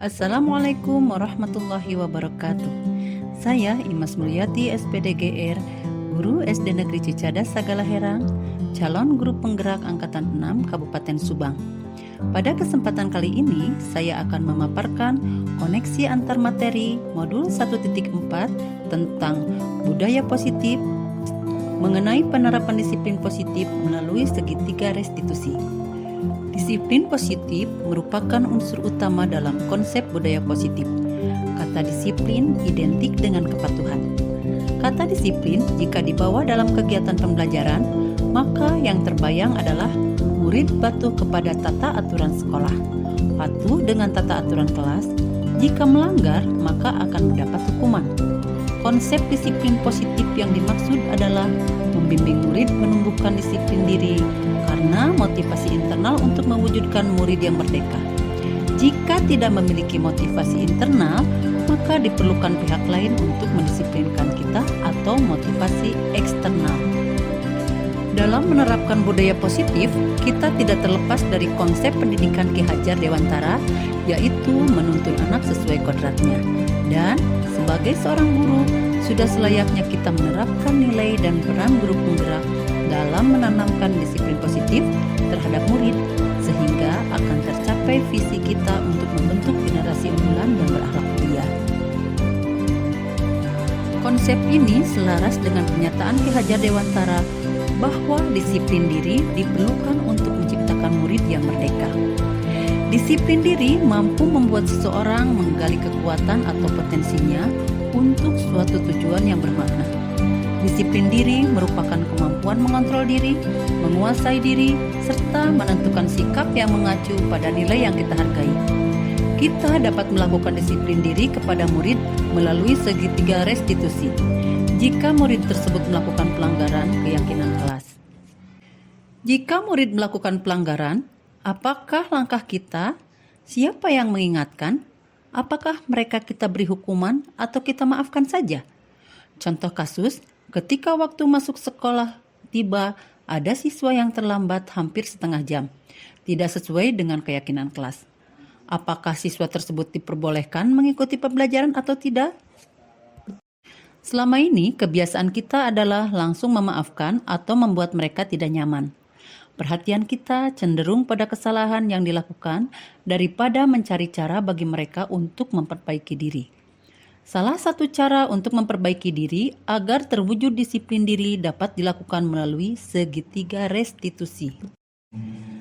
Assalamualaikum warahmatullahi wabarakatuh. Saya Imas Mulyati SPDGR, Guru SD Negeri Cicadas Sagala Herang, calon guru penggerak Angkatan 6 Kabupaten Subang. Pada kesempatan kali ini, saya akan memaparkan koneksi antar materi modul 1.4 tentang budaya positif mengenai penerapan disiplin positif melalui segitiga restitusi. Disiplin positif merupakan unsur utama dalam konsep budaya positif. Kata disiplin identik dengan kepatuhan. Kata disiplin jika dibawa dalam kegiatan pembelajaran, maka yang terbayang adalah murid patuh kepada tata aturan sekolah, patuh dengan tata aturan kelas. Jika melanggar, maka akan mendapat hukuman. Konsep disiplin positif yang dimaksud adalah membimbing murid menumbuhkan disiplin diri karena motivasi internal untuk mewujudkan murid yang merdeka. Jika tidak memiliki motivasi internal, maka diperlukan pihak lain untuk mendisiplinkan kita atau motivasi eksternal. Dalam menerapkan budaya positif, kita tidak terlepas dari konsep pendidikan Ki Hajar Dewantara, yaitu menuntun anak sesuai kodratnya. Dan sebagai seorang guru, sudah selayaknya kita menerapkan nilai dan peran guru penggerak dalam menanamkan disiplin positif terhadap murid, sehingga akan tercapai visi kita untuk membentuk generasi unggulan dan berakhlak mulia. Konsep ini selaras dengan pernyataan Ki Hajar Dewantara bahwa disiplin diri diperlukan untuk menciptakan murid yang merdeka. Disiplin diri mampu membuat seseorang menggali kekuatan atau potensinya untuk suatu tujuan yang bermakna. Disiplin diri merupakan kemampuan mengontrol diri, menguasai diri, serta menentukan sikap yang mengacu pada nilai yang kita hargai. Kita dapat melakukan disiplin diri kepada murid melalui segitiga restitusi. Jika murid tersebut melakukan pelanggaran keyakinan kelas. Jika murid melakukan pelanggaran, apakah langkah kita? Siapa yang mengingatkan? Apakah mereka kita beri hukuman atau kita maafkan saja? Contoh kasus, ketika waktu masuk sekolah tiba, ada siswa yang terlambat hampir setengah jam, tidak sesuai dengan keyakinan kelas. Apakah siswa tersebut diperbolehkan mengikuti pembelajaran atau tidak? Selama ini, kebiasaan kita adalah langsung memaafkan atau membuat mereka tidak nyaman. Perhatian kita cenderung pada kesalahan yang dilakukan daripada mencari cara bagi mereka untuk memperbaiki diri. Salah satu cara untuk memperbaiki diri agar terwujud disiplin diri dapat dilakukan melalui segitiga restitusi.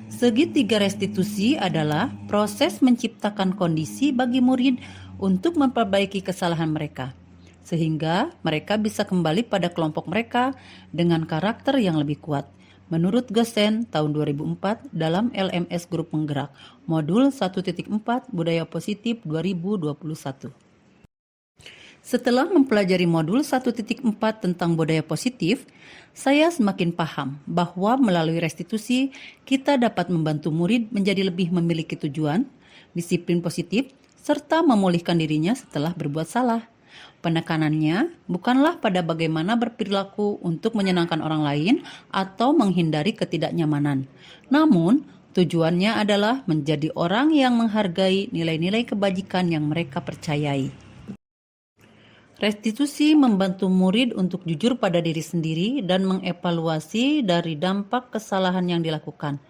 Segitiga restitusi adalah proses menciptakan kondisi bagi murid untuk memperbaiki kesalahan mereka, sehingga mereka bisa kembali pada kelompok mereka dengan karakter yang lebih kuat. Menurut Gosen tahun 2004 dalam LMS Guru Penggerak, Modul 1.4 Budaya Positif 2021. Setelah mempelajari modul 1.4 tentang budaya positif, saya semakin paham bahwa melalui restitusi, kita dapat membantu murid menjadi lebih memiliki tujuan, disiplin positif, serta memulihkan dirinya setelah berbuat salah. Penekanannya bukanlah pada bagaimana berperilaku untuk menyenangkan orang lain atau menghindari ketidaknyamanan. Namun, tujuannya adalah menjadi orang yang menghargai nilai-nilai kebajikan yang mereka percayai. Restitusi membantu murid untuk jujur pada diri sendiri dan mengevaluasi dari dampak kesalahan yang dilakukan.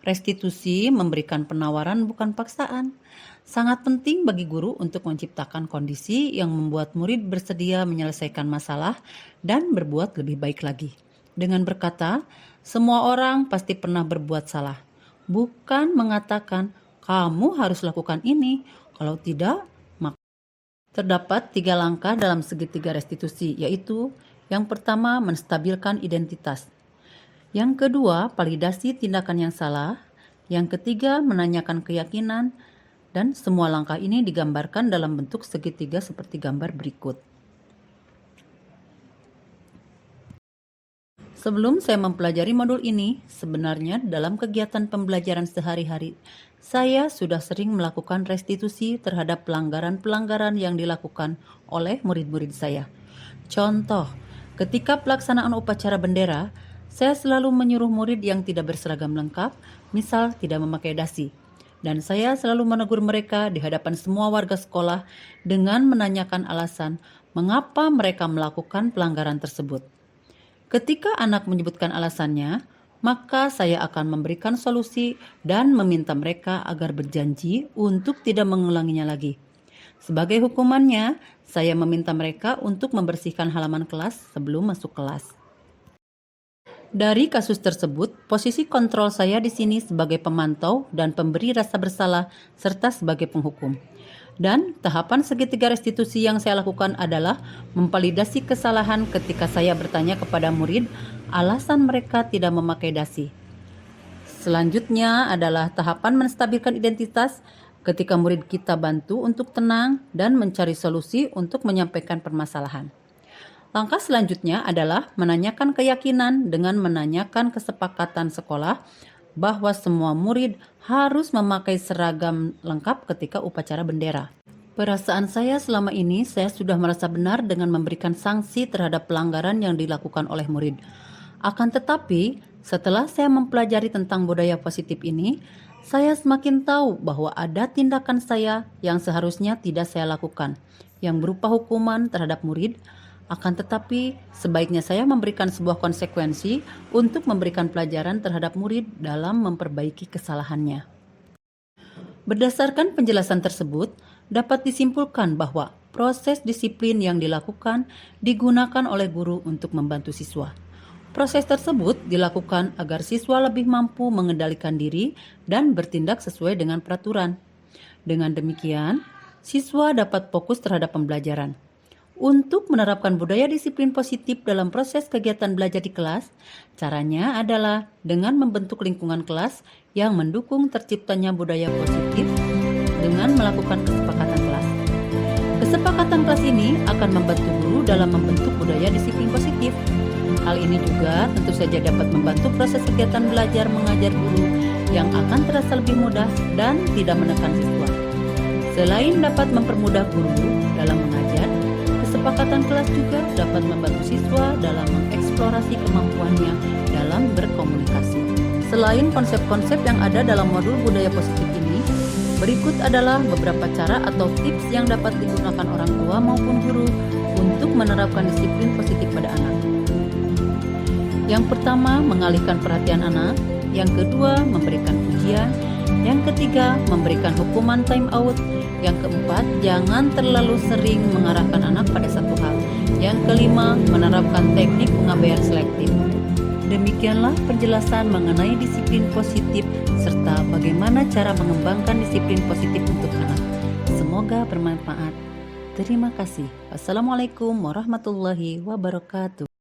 Restitusi memberikan penawaran bukan paksaan. Sangat penting bagi guru untuk menciptakan kondisi yang membuat murid bersedia menyelesaikan masalah dan berbuat lebih baik lagi. Dengan berkata, semua orang pasti pernah berbuat salah. Bukan mengatakan, kamu harus lakukan ini, kalau tidak, maka. Terdapat 3 langkah dalam segitiga restitusi, yaitu yang pertama, menstabilkan identitas. Yang kedua, validasi tindakan yang salah. Yang ketiga, menanyakan keyakinan. Dan semua langkah ini digambarkan dalam bentuk segitiga seperti gambar berikut. Sebelum saya mempelajari modul ini, sebenarnya dalam kegiatan pembelajaran sehari-hari, saya sudah sering melakukan restitusi terhadap pelanggaran-pelanggaran yang dilakukan oleh murid-murid saya. Contoh, ketika pelaksanaan upacara bendera, saya selalu menyuruh murid yang tidak berseragam lengkap, misal tidak memakai dasi. dan saya selalu menegur mereka di hadapan semua warga sekolah dengan menanyakan alasan mengapa mereka melakukan pelanggaran tersebut. Ketika anak menyebutkan alasannya, maka saya akan memberikan solusi dan meminta mereka agar berjanji untuk tidak mengulanginya lagi. Sebagai hukumannya, saya meminta mereka untuk membersihkan halaman kelas sebelum masuk kelas. Dari kasus tersebut, posisi kontrol saya di sini sebagai pemantau dan pemberi rasa bersalah serta sebagai penghukum. Dan tahapan segitiga restitusi yang saya lakukan adalah memvalidasi kesalahan ketika saya bertanya kepada murid alasan mereka tidak memakai dasi. Selanjutnya adalah tahapan menstabilkan identitas ketika murid kita bantu untuk tenang dan mencari solusi untuk menyampaikan permasalahan. Langkah selanjutnya adalah menanyakan keyakinan dengan menanyakan kesepakatan sekolah bahwa semua murid harus memakai seragam lengkap ketika upacara bendera. Perasaan saya selama ini, saya sudah merasa benar dengan memberikan sanksi terhadap pelanggaran yang dilakukan oleh murid. Akan tetapi, setelah saya mempelajari tentang budaya positif ini, saya semakin tahu bahwa ada tindakan saya yang seharusnya tidak saya lakukan, yang berupa hukuman terhadap murid. Akan tetapi, sebaiknya saya memberikan sebuah konsekuensi untuk memberikan pelajaran terhadap murid dalam memperbaiki kesalahannya. Berdasarkan penjelasan tersebut, dapat disimpulkan bahwa proses disiplin yang dilakukan digunakan oleh guru untuk membantu siswa. Proses tersebut dilakukan agar siswa lebih mampu mengendalikan diri dan bertindak sesuai dengan peraturan. Dengan demikian, siswa dapat fokus terhadap pembelajaran. Untuk menerapkan budaya disiplin positif dalam proses kegiatan belajar di kelas, caranya adalah dengan membentuk lingkungan kelas yang mendukung terciptanya budaya positif dengan melakukan kesepakatan kelas. Kesepakatan kelas ini akan membantu guru dalam membentuk budaya disiplin positif. Hal ini juga tentu saja dapat membantu proses kegiatan belajar mengajar guru yang akan terasa lebih mudah dan tidak menekan siswa. Selain dapat mempermudah guru dalam mengajar, kesepakatan kelas juga dapat membantu siswa dalam mengeksplorasi kemampuannya dalam berkomunikasi. Selain konsep-konsep yang ada dalam modul budaya positif ini, berikut adalah beberapa cara atau tips yang dapat digunakan orang tua maupun guru untuk menerapkan disiplin positif pada anak. Yang pertama, mengalihkan perhatian anak. Yang kedua, memberikan pujian. Yang ketiga, memberikan hukuman time out. Yang keempat, jangan terlalu sering mengarahkan anak pada satu hal. Yang kelima, menerapkan teknik pengabaian selektif. Demikianlah penjelasan mengenai disiplin positif serta bagaimana cara mengembangkan disiplin positif untuk anak. Semoga bermanfaat. Terima kasih. Wassalamualaikum warahmatullahi wabarakatuh.